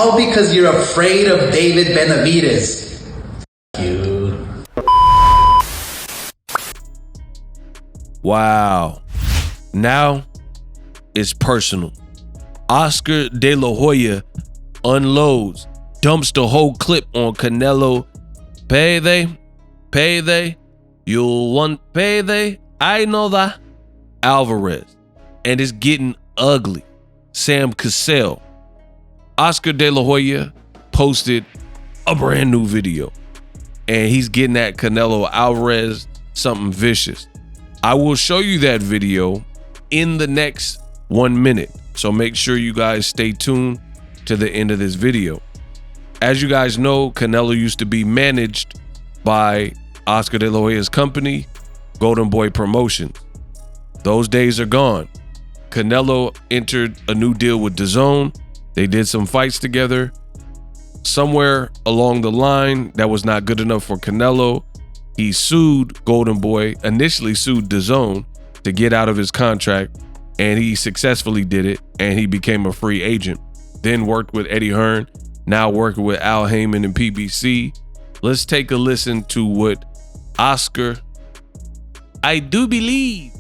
All because you're afraid of David Benavidez. You. Wow. Now it's personal. Oscar De La Hoya unloads, dumps the whole clip on Canelo. Payday, you want payday? I know that. Alvarez. And it's getting ugly. Sam Cassell. Oscar De La Hoya posted a brand new video. And he's getting at Canelo Alvarez something vicious. I will show you that video in the next 1 minute. So make sure you guys stay tuned to the end of this video. As you guys know, Canelo used to be managed by Oscar De La Hoya's company, Golden Boy Promotions. Those days are gone. Canelo entered a new deal with DAZN. They did some fights together. Somewhere along the line, that was not good enough for Canelo. He sued Golden Boy, initially sued DAZN to get out of his contract, and he successfully did it, and he became a free agent. Then worked with Eddie Hearn, now working with Al Heyman and PBC. Let's take a listen to what Oscar, I do believe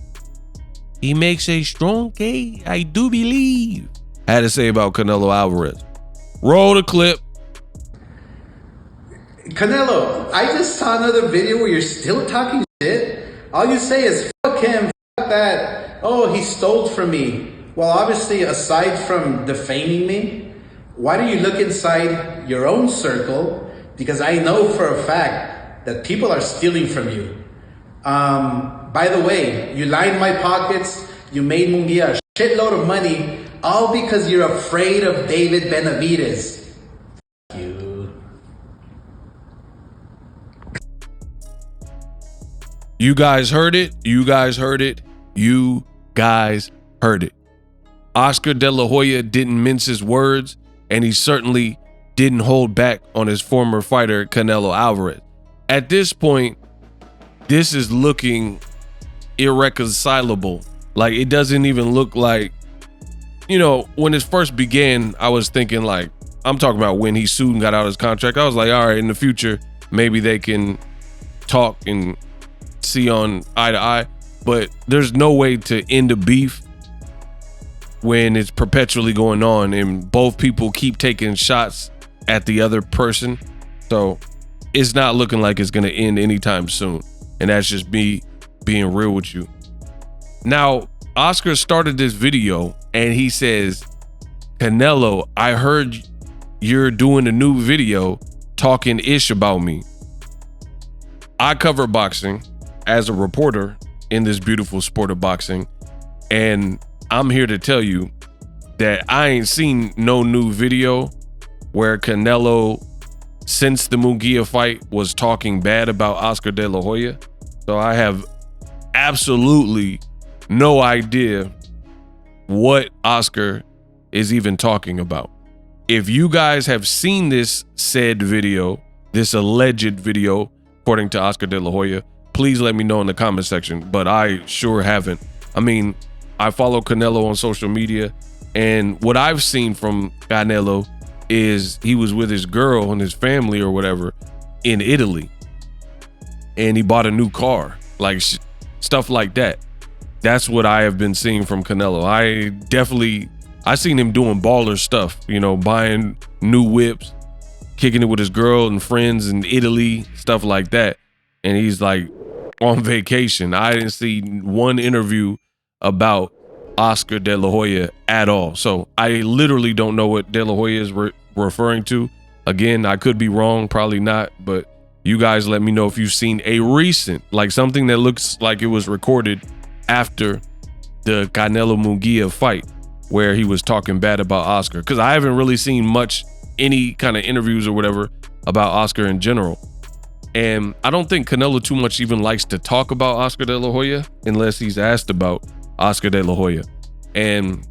he makes a strong case, I do believe, had to say about Canelo Alvarez. Roll the clip. Canelo, I just saw another video where you're still talking shit. All you say is fuck him, fuck that. Oh, he stole from me. Well, obviously, aside from defaming me, why don't you look inside your own circle? Because I know for a fact that people are stealing from you. By the way, you lined my pockets. You made Munguia a shitload of money, all because you're afraid of David Benavidez. You guys heard it. You guys heard it. You guys heard it. Oscar De La Hoya didn't mince his words, and he certainly didn't hold back on his former fighter, Canelo Alvarez. At this point, this is looking irreconcilable. Like, it doesn't even look like, you know, when it first began, I was thinking, like, I'm talking about when he sued and got out of his contract. I was like, all right, in the future, maybe they can talk and see on eye to eye, but there's no way to end a beef when it's perpetually going on and both people keep taking shots at the other person. So it's not looking like it's going to end anytime soon. And that's just me being real with you. Now, Oscar started this video and he says, Canelo, I heard you're doing a new video talking ish about me. I cover boxing as a reporter in this beautiful sport of boxing, and I'm here to tell you that I ain't seen no new video where Canelo, since the Munguia fight, was talking bad about Oscar De La Hoya. So I have absolutely no idea what Oscar is even talking about. If you guys have seen this said video, this alleged video, according to Oscar De La Hoya, please let me know in the comment section, but I sure haven't. I mean, I follow Canelo on social media, and what I've seen from Canelo is he was with his girl and his family or whatever in Italy, and he bought a new car, like stuff like that. That's what I have been seeing from Canelo. I seen him doing baller stuff, you know, buying new whips, kicking it with his girl and friends in Italy, stuff like that. And he's like on vacation. I didn't see one interview about Oscar De La Hoya at all. So I literally don't know what De La Hoya is referring to. Again, I could be wrong, probably not, but you guys let me know if you've seen a recent, like something that looks like it was recorded after the Canelo Munguia fight where he was talking bad about Oscar. Because I haven't really seen much, any kind of interviews or whatever about Oscar in general. And I don't think Canelo too much even likes to talk about Oscar De La Hoya unless he's asked about Oscar De La Hoya. And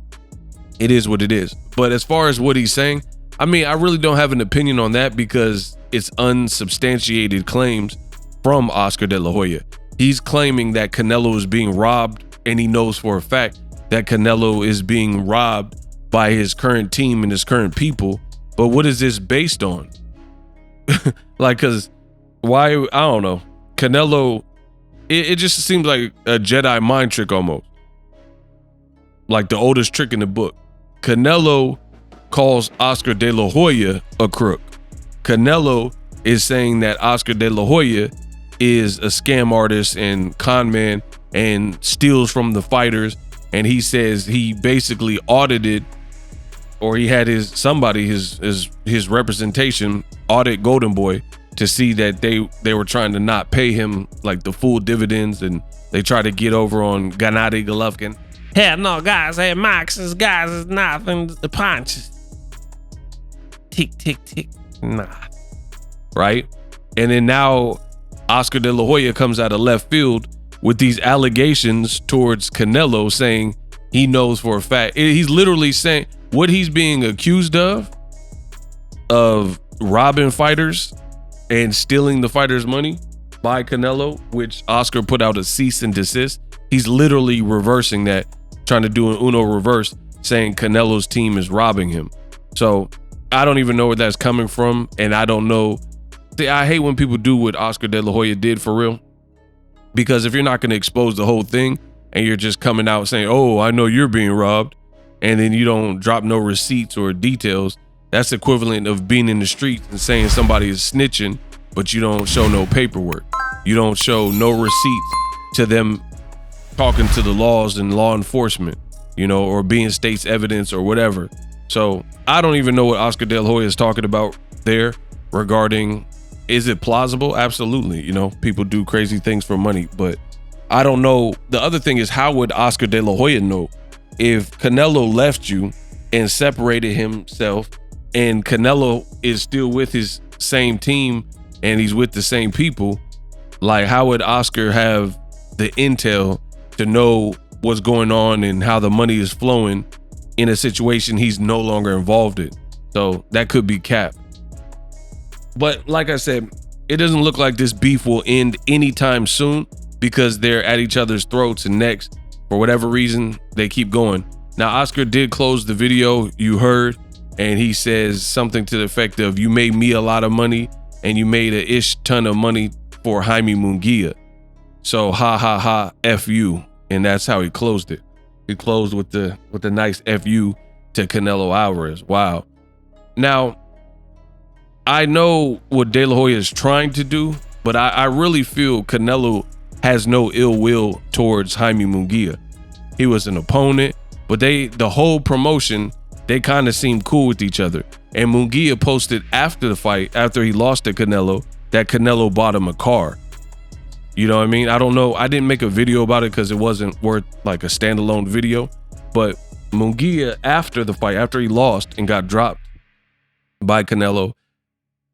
it is what it is. But as far as what he's saying, I mean, I really don't have an opinion on that because it's unsubstantiated claims from Oscar De La Hoya. He's claiming that Canelo is being robbed, and he knows for a fact that Canelo is being robbed by his current team and his current people But what is this based on? Like, cause why? I don't know. Canelo, it just seems like a Jedi mind trick almost. Like the oldest trick in the book. Canelo calls Oscar De La Hoya a crook. Canelo is saying that Oscar De La Hoya is a scam artist and con man and steals from the fighters. And he says he basically audited, or he had his representation audit Golden Boy to see that they were trying to not pay him like the full dividends, and they try to get over on Gennady Golovkin. Hell no, guys. Hey, Max, this guys is nothing. The punches. Tick, tick, tick. Nah. Right? And then now Oscar De La Hoya comes out of left field with these allegations towards Canelo, saying he knows for a fact. He's literally saying what he's being accused of robbing fighters and stealing the fighters' money by Canelo, which Oscar put out a cease and desist. He's literally reversing that, trying to do an Uno reverse, saying Canelo's team is robbing him. So I don't even know where that's coming from, and I don't know. See, I hate when people do what Oscar De La Hoya did for real, because if you're not going to expose the whole thing and you're just coming out saying, oh, I know you're being robbed, and then you don't drop no receipts or details, that's equivalent of being in the streets and saying somebody is snitching, but you don't show no paperwork. You don't show no receipts to them talking to the laws and law enforcement, or being state's evidence or whatever. So I don't even know what Oscar De La Hoya is talking about there regarding, is it plausible? Absolutely. People do crazy things for money, but I don't know. The other thing is, how would Oscar De La Hoya know if Canelo left you and separated himself, and Canelo is still with his same team and he's with the same people? Like, how would Oscar have the intel to know what's going on and how the money is flowing in a situation he's no longer involved in? So that could be cap. But like I said, it doesn't look like this beef will end anytime soon, because they're at each other's throats and necks. For whatever reason, they keep going. Now, Oscar did close the video, you heard, and he says something to the effect of, you made me a lot of money and you made a ish ton of money for Jaime Munguia. So ha ha ha, F you. And that's how he closed it. He closed with the nice F you to Canelo Alvarez. Wow. Now, I know what De La Hoya is trying to do, but I really feel Canelo has no ill will towards Jaime Munguia. He was an opponent, but the whole promotion, they kind of seemed cool with each other. And Munguia posted after the fight, after he lost to Canelo, that Canelo bought him a car. You know what I mean? I don't know. I didn't make a video about it because it wasn't worth like a standalone video. But Munguia, after the fight, after he lost and got dropped by Canelo,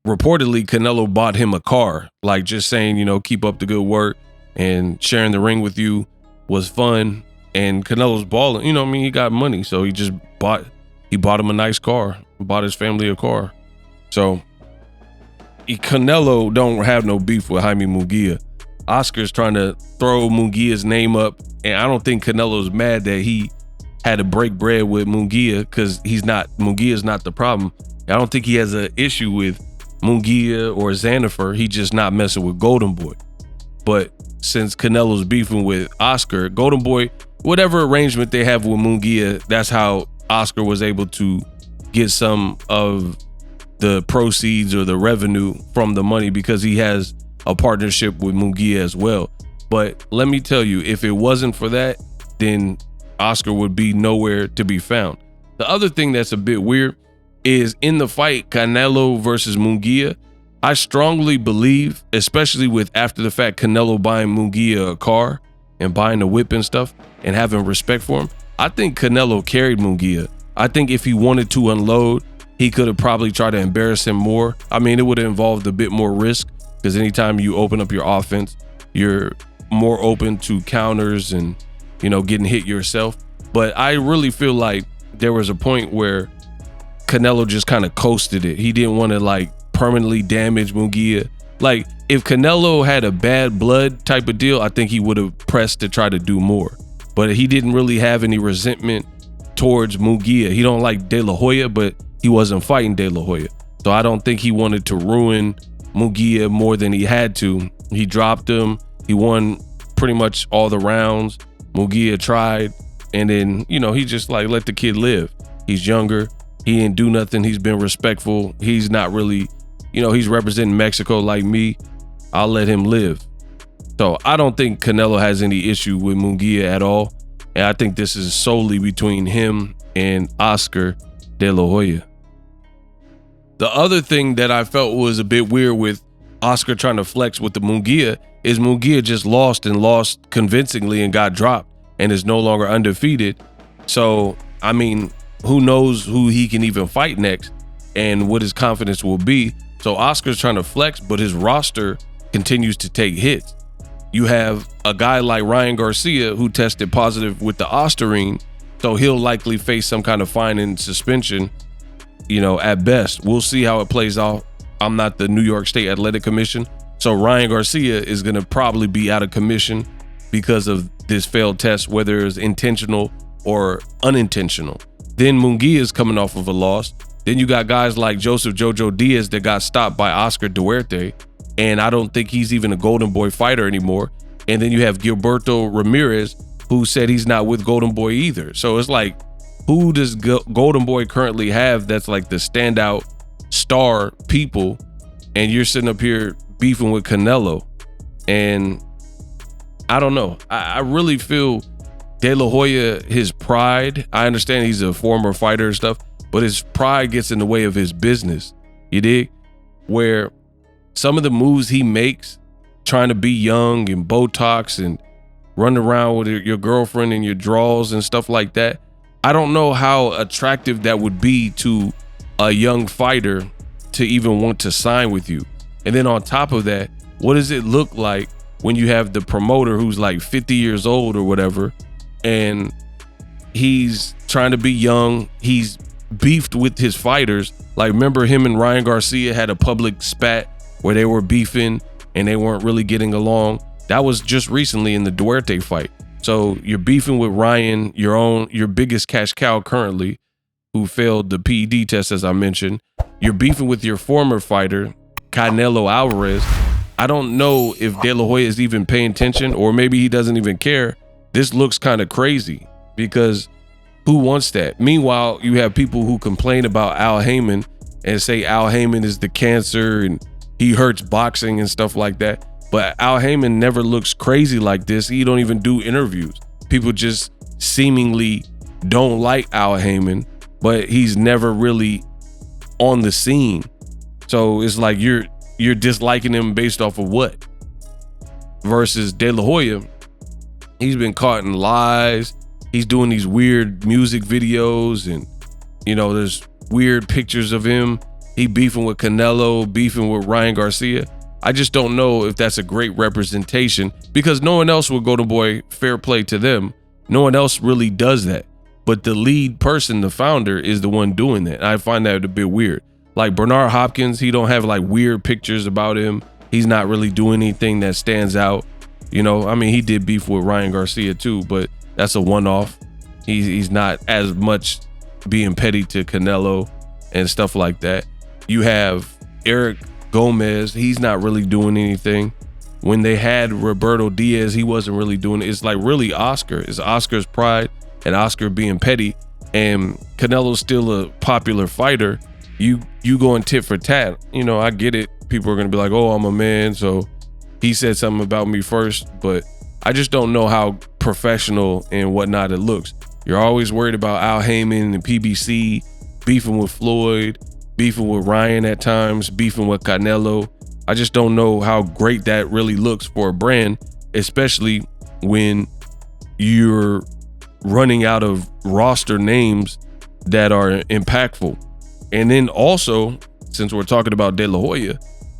reportedly Canelo bought him a car, like just saying, keep up the good work, and sharing the ring with you was fun. And Canelo's balling, he got money. So he bought him a nice car, bought his family a car. So Canelo don't have no beef with Jaime Munguia. Oscar's trying to throw Munguia's name up, and I don't think Canelo's mad that he had to break bread with Munguia, because Munguia's not the problem. I don't think he has an issue with Munguia or Xanafer. He just not messing with Golden Boy. But since Canelo's beefing with Oscar, Golden Boy, whatever arrangement they have with Munguia, that's how Oscar was able to get some of the proceeds or the revenue from the money, because he has a partnership with Munguia as well. But let me tell you, if it wasn't for that, then Oscar would be nowhere to be found. The other thing that's a bit weird is in the fight Canelo versus Munguia, I strongly believe, especially with after the fact Canelo buying Munguia a car and buying a whip and stuff and having respect for him, I think Canelo carried Munguia. I think if he wanted to unload, he could have probably tried to embarrass him more. I mean, it would have involved a bit more risk, because anytime you open up your offense, you're more open to counters and, getting hit yourself. But I really feel like there was a point where Canelo just kind of coasted it. He didn't want to permanently damage Munguia. Like, if Canelo had a bad blood type of deal, I think he would have pressed to try to do more. But he didn't really have any resentment towards Munguia. He don't like De La Hoya, but he wasn't fighting De La Hoya. So I don't think he wanted to ruin Munguia more than he had to. He dropped him. He won pretty much all the rounds. Munguia tried, and then, you know, he just like let the kid live. He's younger. He didn't do nothing. He's been respectful. He's not really, you know, he's representing Mexico like me. I'll let him live. So I don't think Canelo has any issue with Munguia at all. And I think this is solely between him and Oscar De La Hoya. The other thing that I felt was a bit weird with Oscar trying to flex with the Munguia is Munguia just lost convincingly and got dropped and is no longer undefeated. So, I mean, who knows who he can even fight next and what his confidence will be. So Oscar's trying to flex, but his roster continues to take hits. You have a guy like Ryan Garcia who tested positive with the Ostarine, so he'll likely face some kind of fine and suspension, you know, at best. We'll see how it plays out. I'm not the New York State Athletic Commission, so Ryan Garcia is going to probably be out of commission because of this failed test, whether it's intentional or unintentional. Then Munguia is coming off of a loss. Then you got guys like Joseph Jojo Diaz that got stopped by Oscar Duarte, and I don't think he's even a Golden Boy fighter anymore. And then you have Gilberto Ramirez, who said he's not with Golden Boy either. So it's like, who does Golden Boy currently have that's like the standout star people, and you're sitting up here beefing with Canelo? And I don't know. I really feel De La Hoya, his pride, I understand he's a former fighter and stuff, but his pride gets in the way of his business. You dig? Where some of the moves he makes, trying to be young and Botox and run around with your girlfriend and your draws and stuff like that, I don't know how attractive that would be to a young fighter to even want to sign with you. And then on top of that, what does it look like when you have the promoter who's like 50 years old or whatever, and he's trying to be young, he's beefed with his fighters? Like, remember him and Ryan Garcia had a public spat where they were beefing and they weren't really getting along. That was just recently in the Duarte fight. So you're beefing with Ryan, your biggest cash cow currently, who failed the PED test, as I mentioned. You're beefing with your former fighter, Canelo Alvarez. I don't know if De La Hoya is even paying attention, or maybe he doesn't even care. This looks kind of crazy, because who wants that? Meanwhile, you have people who complain about Al Heyman and say Al Heyman is the cancer and he hurts boxing and stuff like that. But Al Heyman never looks crazy like this. He don't even do interviews. People just seemingly don't like Al Heyman, but he's never really on the scene. So it's like you're disliking him based off of what? Versus De La Hoya, he's been caught in lies. He's doing these weird music videos, and you know, there's weird pictures of him. He beefing with Canelo, beefing with Ryan Garcia. I just don't know if that's a great representation, because no one else will go to boy, fair play to them. No one else really does that. But the lead person, the founder, is the one doing that. I find that a bit weird. Like Bernard Hopkins, he don't have like weird pictures about him. He's not really doing anything that stands out. You know, I mean, he did beef with Ryan Garcia too, but that's a one-off. He's not as much being petty to Canelo and stuff like that. You have Eric Gomez, he's not really doing anything. When they had Roberto Diaz, he wasn't really doing it. It's like really Oscar. It's Oscar's pride and Oscar being petty, and Canelo's still a popular fighter. You going tit for tat. You know, I get it. People are gonna be like, oh, I'm a man, so he said something about me first, but I just don't know how professional and whatnot it looks. You're always worried about Al Heyman and PBC, beefing with Floyd, beefing with Ryan at times, beefing with Canelo. I just don't know how great that really looks for a brand, especially when you're running out of roster names that are impactful. And then also, since we're talking about De La Hoya,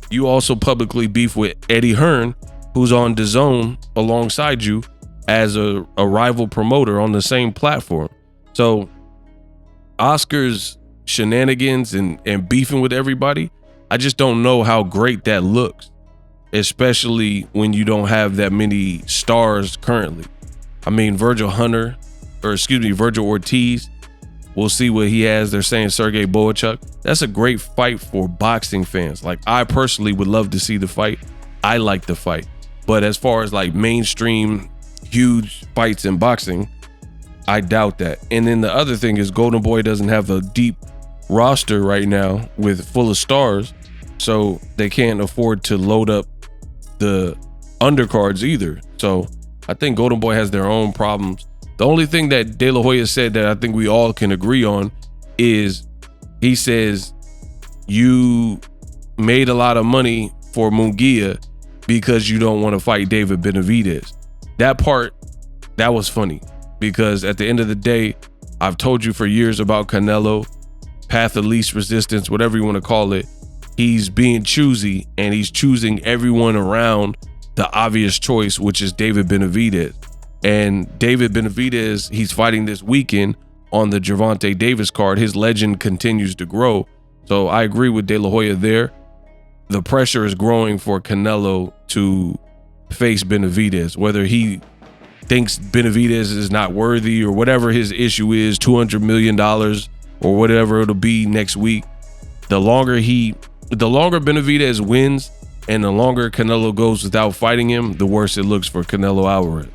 you also publicly beef with Eddie Hearn, who's on DAZN alongside you as a rival promoter on the same platform. So Oscar's shenanigans and beefing with everybody, I just don't know how great that looks, especially when you don't have that many stars currently. I mean, Virgil Ortiz, We'll see what he has. They're saying Sergey Boachuk. That's a great fight for boxing fans. Like, I personally would love to see the fight. I like the fight. But as far as like mainstream huge fights in boxing, I doubt that. And then the other thing is Golden Boy doesn't have a deep roster right now with full of stars, so they can't afford to load up the undercards either. So I think Golden Boy has their own problems. The only thing that De La Hoya said that I think we all can agree on is he says you made a lot of money for Munguia because you don't want to fight David Benavidez. That part, that was funny, because at the end of the day, I've told you for years about Canelo, path of least resistance, whatever you want to call it. He's being choosy, and he's choosing everyone around the obvious choice, which is David Benavidez. And David Benavidez, he's fighting this weekend on the Gervonta Davis card. His legend continues to grow. So I agree with De La Hoya there. The pressure is growing for Canelo to face Benavidez, whether he thinks Benavidez is not worthy or whatever his issue is, $200 million or whatever it'll be next week. The longer Benavidez wins and the longer Canelo goes without fighting him, the worse it looks for Canelo Alvarez.